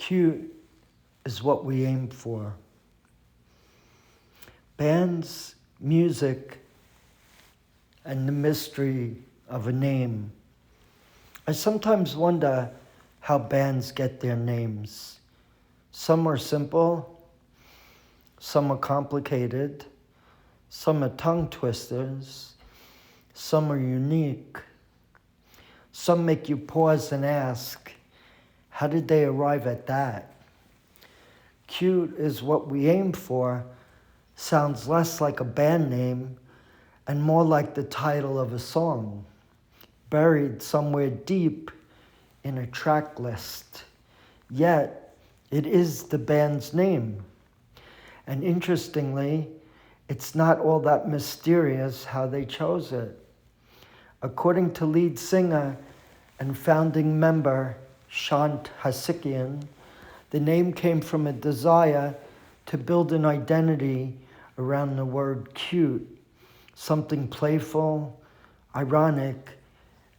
Cute is what we aim for. Bands, music, and the mystery of a name. I sometimes wonder how bands get their names. Some are simple, some are complicated, some are tongue twisters, some are unique. Some make you pause and ask, how did they arrive at that? Cute is what we aim for sounds less like a band name and more like the title of a song, buried somewhere deep in a track list. Yet, it is the band's name. And interestingly, it's not all that mysterious how they chose it. According to lead singer and founding member Shaant Hacikyan, the name came from a desire to build an identity around the word cute, something playful, ironic,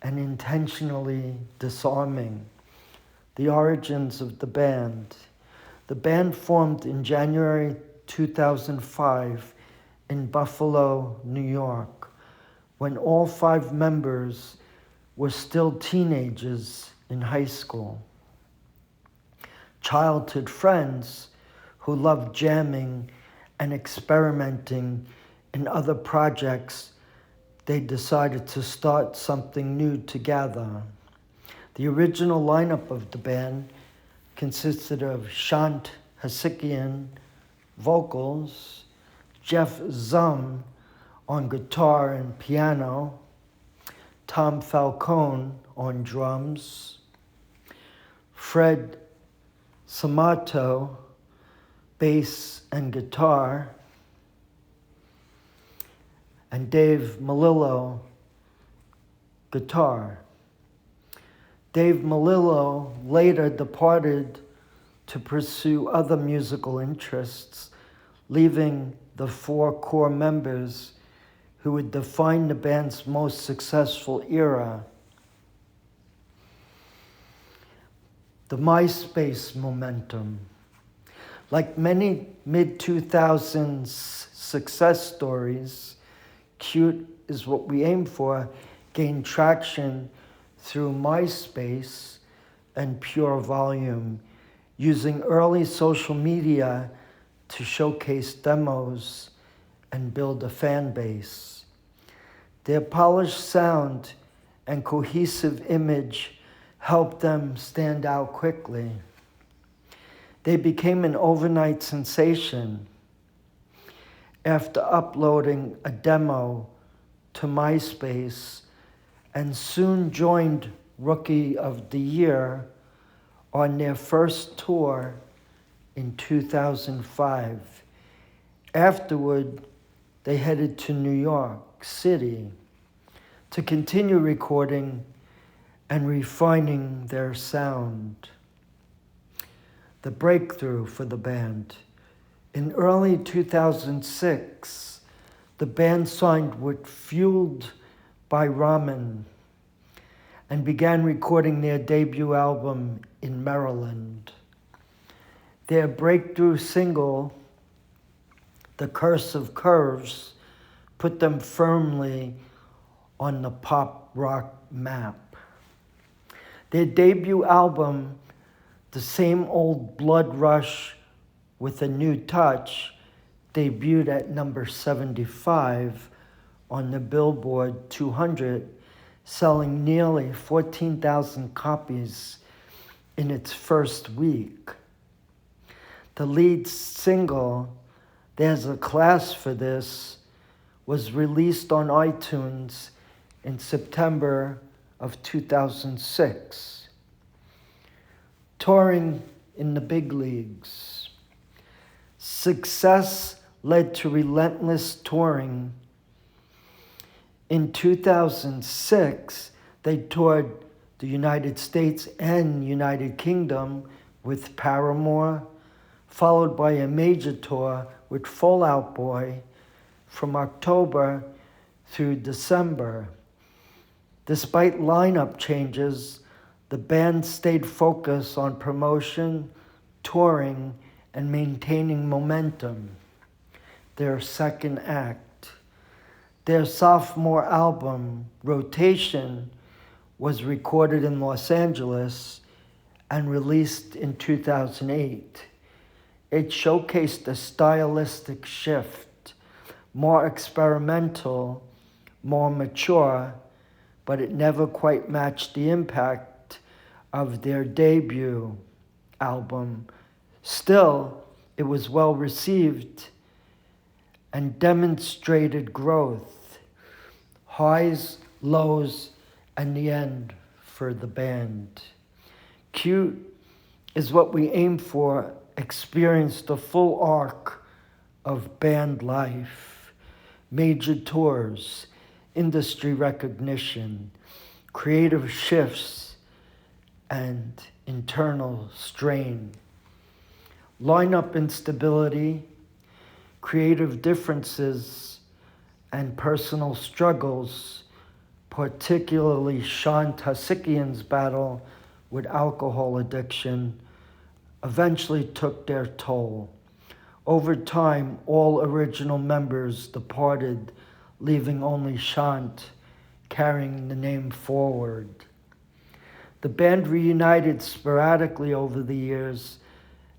and intentionally disarming. The origins of the band. The band formed in January 2005 in Buffalo, New York, when all 5 members were still teenagers in high school. Childhood friends who loved jamming and experimenting in other projects, they decided to start something new together. The original lineup of the band consisted of Shaant Hacikyan, vocals, Jeff Zum on guitar and piano, Tom Falcone on drums, Fred Samato, bass and guitar, and Dave Melillo, guitar. Dave Melillo later departed to pursue other musical interests, leaving the 4 core members who would define the band's most successful era. The MySpace momentum. Like many mid-2000s success stories, Cute is what we aim for gained traction through MySpace and Pure Volume, using early social media to showcase demos and build a fan base. Their polished sound and cohesive image helped them stand out quickly. They became an overnight sensation after uploading a demo to MySpace and soon joined Rookie of the Year on their first tour in 2005. Afterward, they headed to New York City to continue recording and refining their sound. The breakthrough for the band. In early 2006, the band signed with Fueled by Ramen and began recording their debut album in Maryland. Their breakthrough single, The Curse of Curves, put them firmly on the pop rock map. Their debut album, The Same Old Blood Rush with a New Touch, debuted at number 75 on the Billboard 200, selling nearly 14,000 copies in its first week. The lead single, There's a Class for This, was released on iTunes in September of 2006. Touring in the big leagues. Success led to relentless touring. In 2006, they toured the United States and United Kingdom with Paramore, followed by a major tour with Fall Out Boy from October through December. Despite lineup changes, the band stayed focused on promotion, touring, and maintaining momentum. Their second act. Their sophomore album, Rotation, was recorded in Los Angeles and released in 2008. It showcased a stylistic shift, more experimental, more mature, but it never quite matched the impact of their debut album. Still, it was well received and demonstrated growth, highs, lows, and the end for the band. Cute is what we aim for, experienced the full arc of band life, major tours, industry recognition, creative shifts, and internal strain. Lineup instability, creative differences, and personal struggles, particularly Shaant Hacikyan's battle with alcohol addiction, eventually took their toll. Over time, all original members departed, leaving only Shaant carrying the name forward. The band reunited sporadically over the years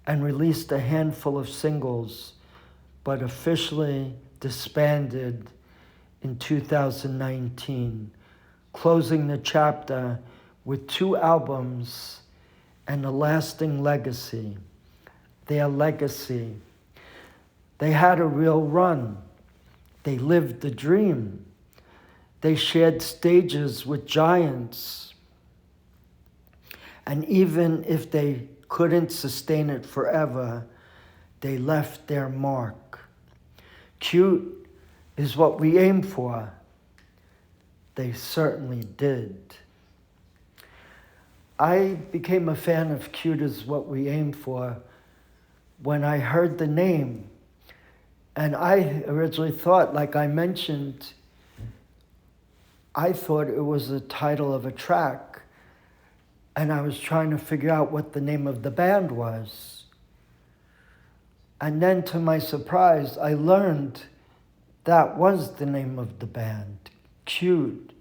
and released a handful of singles, but officially disbanded in 2019, closing the chapter with 2 albums and a lasting legacy. Their legacy. They had a real run. They lived the dream. They shared stages with giants. And even if they couldn't sustain it forever, they left their mark. Cute is what we aim for. They certainly did. I became a fan of Cute is what we aim for when I heard the name. And I originally thought, like I mentioned, I thought it was the title of a track. And I was trying to figure out what the name of the band was. And then to my surprise, I learned that was the name of the band. Cute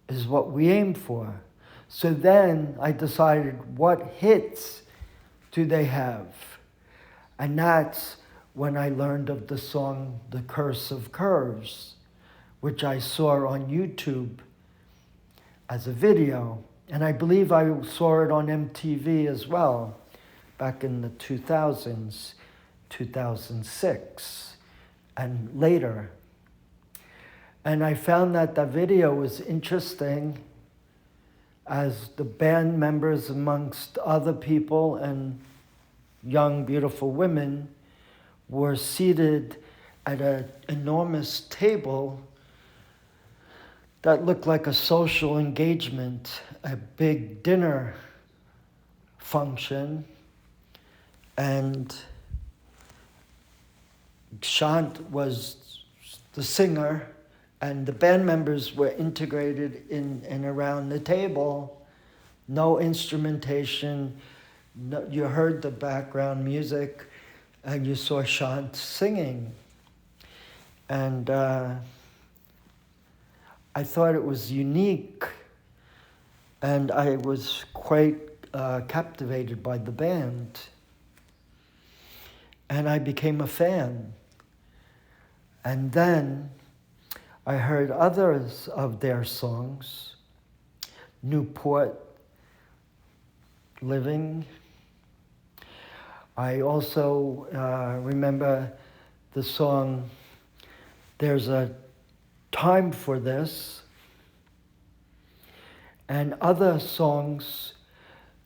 is what we aim for. So then I decided, what hits do they have? And that's when I learned of the song The Curse of Curves, which I saw on YouTube as a video. And I believe I saw it on MTV as well, back in the 2000s, 2006, and later. And I found that the video was interesting, as the band members, amongst other people and young, beautiful women, were seated at an enormous table that looked like a social engagement, a big dinner function. And Shaant was the singer, and the band members were integrated in and around the table. No instrumentation. No, you heard the background music, and you saw Shaant singing. And I thought it was unique, and I was quite captivated by the band. And I became a fan. And then I heard others of their songs, Newport Living. I also remember the song, There's a Time for This, and other songs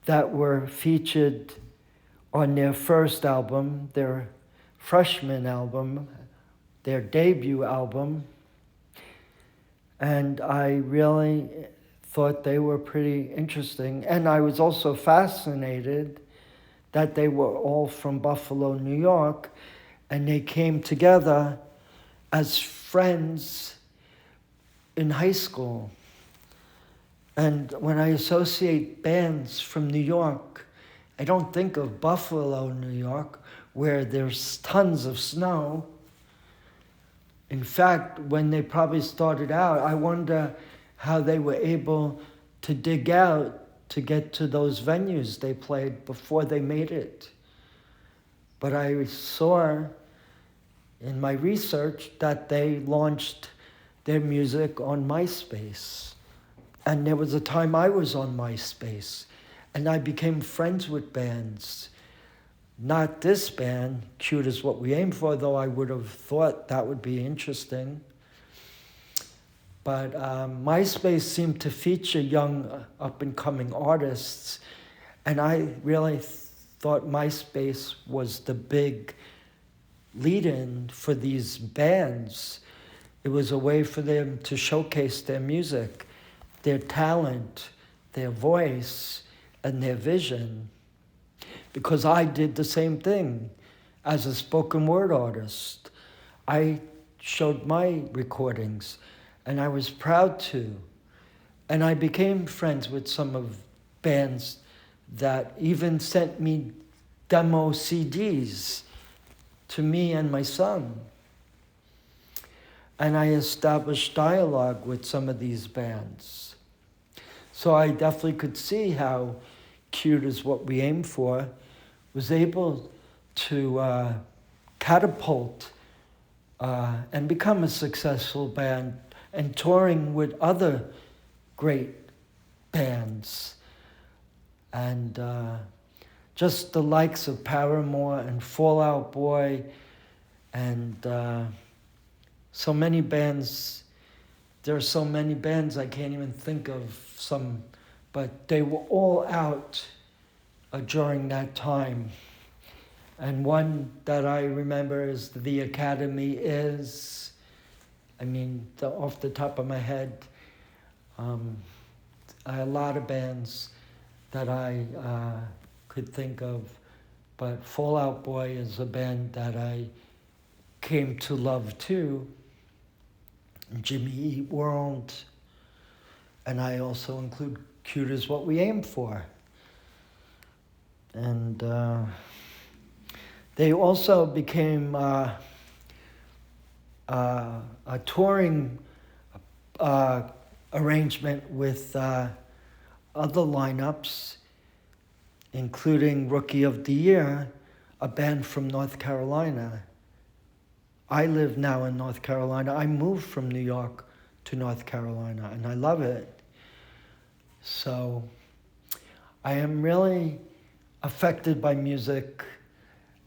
that were featured on their first album, their freshman album, their debut album. And I really thought they were pretty interesting. And I was also fascinated that they were all from Buffalo, New York, and they came together as friends in high school. And when I associate bands from New York I don't think of Buffalo, New York, where there's tons of snow. In fact, when they probably started out, I wonder how they were able to dig out to get to those venues they played before they made it. But I saw in my research that they launched their music on MySpace. And there was a time I was on MySpace, and I became friends with bands. Not this band, Cute Is What We Aim For, though I would have thought that would be interesting. But MySpace seemed to feature young up-and-coming artists, and I really thought MySpace was the big lead-in for these bands. It was a way for them to showcase their music, their talent, their voice, and their vision. Because I did the same thing as a spoken word artist. I showed my recordings, and I was proud to. And I became friends with some of bands that even sent me demo CDs to me and my son. And I established dialogue with some of these bands. So I definitely could see how Cute Is What We Aim For was able to catapult and become a successful band and touring with other great bands. And just the likes of Paramore and Fall Out Boy and so many bands. There are so many bands I can't even think of some, but they were all out during that time. And one that I remember is The Academy Is. Off the top of my head, a lot of bands that I could think of, but Fall Out Boy is a band that I came to love too. Jimmy Eat World, and I also include Cute Is What We Aim For. And they also became a touring arrangement with other lineups, including Rookie of the Year, a band from North Carolina. I live now in North Carolina. I moved from New York to North Carolina, and I love it. So I am really affected by music,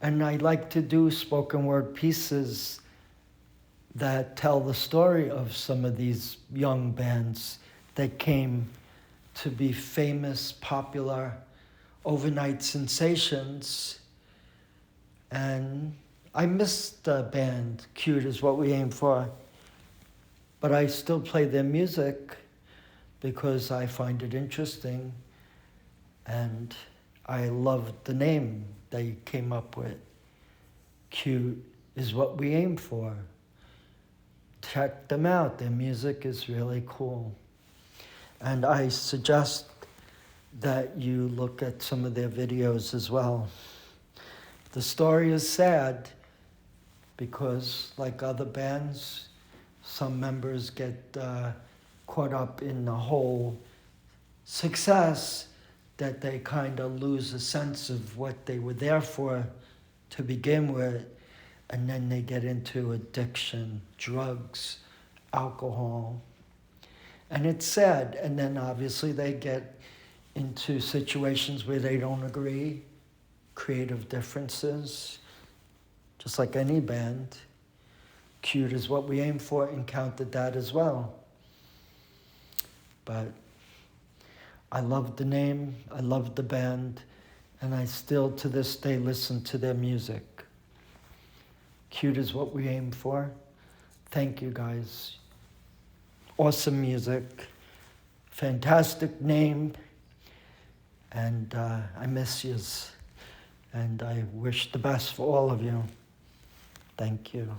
and I like to do spoken word pieces that tell the story of some of these young bands that came to be famous, popular, overnight sensations. And I miss the band Cute Is What We Aim For, but I still play their music because I find it interesting, and I love the name they came up with. Cute Is What We Aim For. Check them out. Their music is really cool. And I suggest that you look at some of their videos as well. The story is sad because, like other bands, some members get caught up in the whole success that they kind of lose a sense of what they were there for to begin with, and then they get into addiction, drugs, alcohol. And it's sad. And then obviously they get into situations where they don't agree, creative differences, just like any band. Cute Is What We Aim For encountered that as well. But I love the name, I love the band, and I still to this day listen to their music. Cute Is What We Aim For. Thank you guys. Awesome music, fantastic name, and I miss yous. And I wish the best for all of you. Thank you.